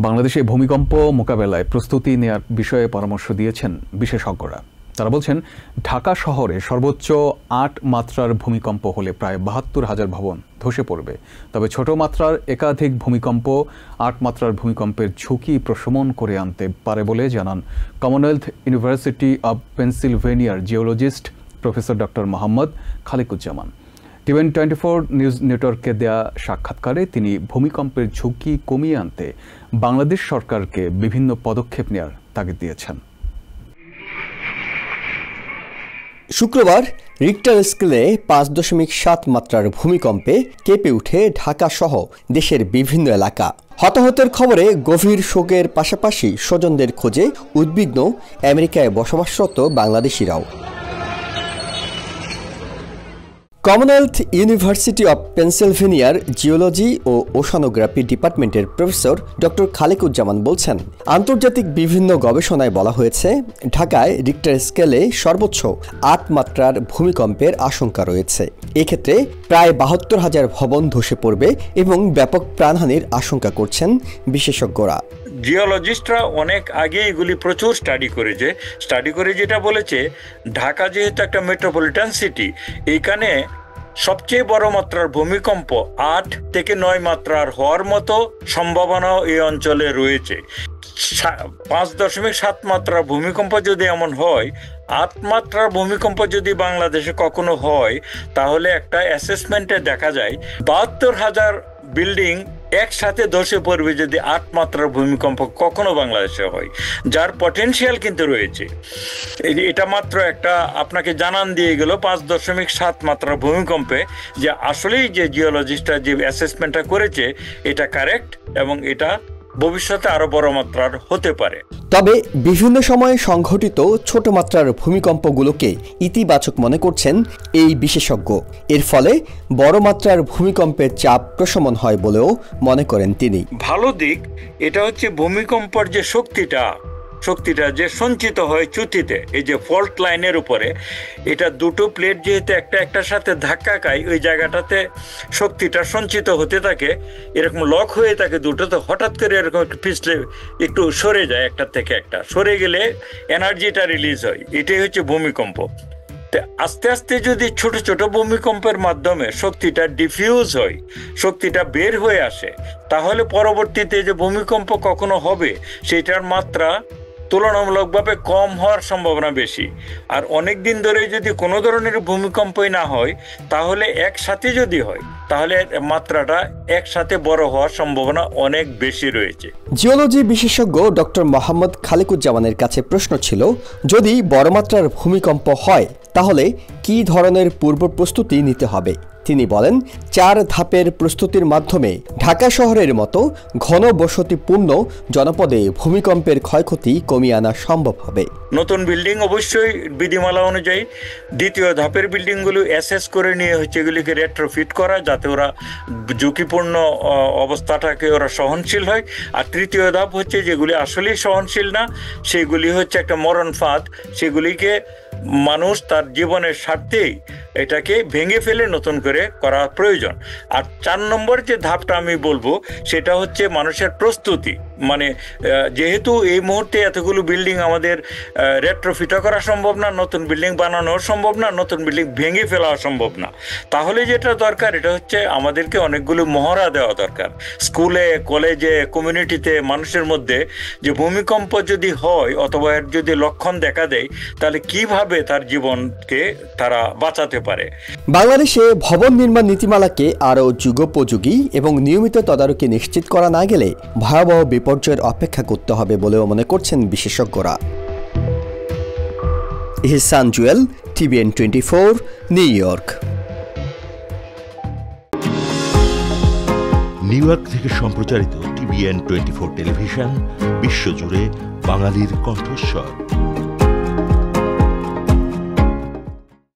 বাংলাদেশে ভূমিকম্প মোকাবেলায় প্রস্তুতি নেওয়ার বিষয়ে পরামর্শ দিয়েছেন বিশেষজ্ঞরা। তারা বলছেন, ঢাকা শহরে সর্বোচ্চ ৮ মাত্রার ভূমিকম্প হলে প্রায় ৭২,০০০ ভবন ধসে পড়বে। তবে ছোট মাত্রার একাধিক ভূমিকম্প ৮ মাত্রার ভূমিকম্পের ঝুঁকি প্রশমন করে আনতে পারে বলে জানান কমনওয়েলথ ইউনিভার্সিটি অব পেনসিলভেনিয়ার geologist professor doctor Mohammad Khaliquzzaman. TVN 24 news নেটওয়ার্ককে দেয়া সাক্ষাৎকারে তিনি ভূমিকম্পের ঝুঁকি কমিয়ে আনতে বাংলাদেশ সরকারকে বিভিন্ন পদক্ষেপ নেওয়ার তাগিদ দিয়েছেন। শুক্রবার রিক্টার স্কেলে ৫.৭ মাত্রার ভূমিকম্পে কেঁপে উঠে ঢাকা সহ দেশের বিভিন্ন এলাকা। হতাহতের খবরে গভীর শোকের পাশাপাশি স্বজনদের খোঁজে উদ্বিগ্ন আমেরিকায় বসবাসরত বাংলাদেশিরাও। কমনওয়েলথ ইউনিভার্সিটি অব পেনসিলভেনিয়ার জিওলজি ও ওশানোগ্রাফি ডিপার্টমেন্টের প্রফেসর ডক্টর খালিকুজ্জামান বলছেন, আন্তর্জাতিক বিভিন্ন গবেষণায় বলা হয়েছে ঢাকায় রিক্টার স্কেলে সর্বোচ্চ ৮ মাত্রার ভূমিকম্পের আশঙ্কা রয়েছে। এক্ষেত্রে প্রায় ৭২,০০০ ভবন ধসে পড়বে এবং ব্যাপক প্রাণহানির আশঙ্কা করছেন বিশেষজ্ঞরা। জিওলজিস্টরা অনেক আগে এগুলি প্রচুর স্টাডি করে যেটা বলেছে, ঢাকা যেহেতু একটা মেট্রোপলিটন সিটি, এইখানে সবচেয়ে বড় মাত্রার ভূমিকম্প ৮ থেকে ৯ মাত্রার হওয়ার মতো সম্ভাবনাও এই অঞ্চলে রয়েছে। ৫.৭ মাত্রার ভূমিকম্প যদি এমন হয়, ৮ মাত্রার ভূমিকম্প যদি বাংলাদেশে কখনো হয়, তাহলে একটা অ্যাসেসমেন্টে দেখা যায় ৭২,০০০ বিল্ডিং একসাথে ধসে পড়বে যদি ৮ মাত্রার ভূমিকম্প কখনো বাংলাদেশে হয়, যার পটেনশিয়াল কিন্তু রয়েছে। এটা মাত্র একটা আপনাকে জানান দিয়ে গেল ৫.৭ মাত্রার ভূমিকম্পে যে আসলেই যে জিওলজিস্টরা যে অ্যাসেসমেন্টটা করেছে এটা কারেক্ট এবং এটা ভবিষ্যতে আরো বড় মাত্রার হতে পারে। তবে বিভিন্ন সময়ে সংঘটিত ছোট মাত্রার ভূমিকম্পগুলোকে ইতিবাচক মনে করছেন এই বিশেষজ্ঞ। এর ফলে বড় মাত্রার ভূমিকম্পের চাপ প্রশমন হয় বলেও মনে করেন তিনি। ভালো দিক এটা হচ্ছে ভূমিকম্পের যে শক্তিটা যে সঞ্চিত হয় চ্যুতিতে, এই যে ফল্ট লাইনের উপরে, এটা দুটো প্লেট যেহেতু একটার সাথে ধাক্কা খায়, ওই জায়গাটাতে শক্তিটা সঞ্চিত হতে থাকে, এরকম লক হয়ে থাকে দুটো, তো হঠাৎ করে এরকম একটু পিছলে একটু সরে যায়, একটার থেকে একটা সরে গেলে এনার্জিটা রিলিজ হয়। এটাই হচ্ছে ভূমিকম্প। আস্তে আস্তে যদি ছোট ছোট ভূমিকম্পের মাধ্যমে শক্তিটা ডিফিউজ হয়, শক্তিটা বের হয়ে আসে, তাহলে পরবর্তীতে যে ভূমিকম্প কখনো হবে সেটার মাত্রা তুলনামূলকভাবে কম হওয়ার সম্ভাবনা বেশি। আর অনেক দিন ধরে যদি কোনো ধরনের ভূমিকম্পই না হয়, তাহলে একসাথে যদি হয় তাহলে মাত্রাটা একসাথে বড় হওয়ার সম্ভাবনা অনেক বেশি রয়েছে। জিওলজি বিশেষজ্ঞ ডক্টর মোহাম্মদ খালিকুজ্জামানের কাছে প্রশ্ন ছিল, যদি বড় মাত্রার ভূমিকম্প হয় তাহলে কি ধরনের পূর্ব প্রস্তুতি নিতে হবে। তিনি বলেন, ৪ ধাপের প্রস্তুতির মাধ্যমে ঢাকা শহরের মতো ঘনবসতিপূর্ণ জনপদে ভূমিকম্পের ক্ষয়ক্ষতি কমিয়ে আনা সম্ভব হবে। নতুন বিল্ডিং অবশ্যই বিধিমালা অনুযায়ী দ্বিতীয় ধাপের বিল্ডিংগুলো অ্যাসেস করে নিয়ে হচ্ছে এগুলিকে রেট্রোফিট করা, যাতে ওরা ঝুঁকিপূর্ণ অবস্থাটাকে ওরা সহনশীল হয়। আর তৃতীয় ধাপ হচ্ছে যেগুলি আসলেই সহনশীল না, সেগুলি হচ্ছে একটা মরণ ফাঁদ, সেগুলিকে মানুষ তার জীবনের স্বার্থেই এটাকে ভেঙে ফেলে নতুন করে করা প্রয়োজন। আর ৪ নম্বর যে ধাপটা আমি বলবো সেটা হচ্ছে মানুষের প্রস্তুতি। মানে যেহেতু এই মুহূর্তে এতগুলো বিল্ডিং আমাদের রেট্রোফিটও করা সম্ভব না, নতুন বিল্ডিং বানানো সম্ভব না, নতুন বিল্ডিং ভেঙে ফেলা সম্ভব না, তাহলে যেটা দরকার এটা হচ্ছে আমাদেরকে অনেকগুলো মহড়া দেওয়া দরকার স্কুলে, কলেজে, কমিউনিটিতে, মানুষের মধ্যে, যে ভূমিকম্প যদি হয় অথবা এর যদি লক্ষণ দেখা দেয় তাহলে কিভাবে তার জীবনকে তারা বাঁচাতে পারে। বাংলাদেশে ভবন নির্মাণ নীতিমালাকে আরও যুগোপযোগী এবং নিয়মিত তদারকি নিশ্চিত করা না গেলে ভয়াবহ বিপর্যয়ের অপেক্ষা করতে হবে বলেও মনে করছেন বিশেষজ্ঞরা। Ihsan Juel, TVN 24, New York. New York থেকে সম্প্রচারিত টিভিএন 24 টেলিভিশন বিশ্বজুড়ে বাঙালির কণ্ঠস্বর।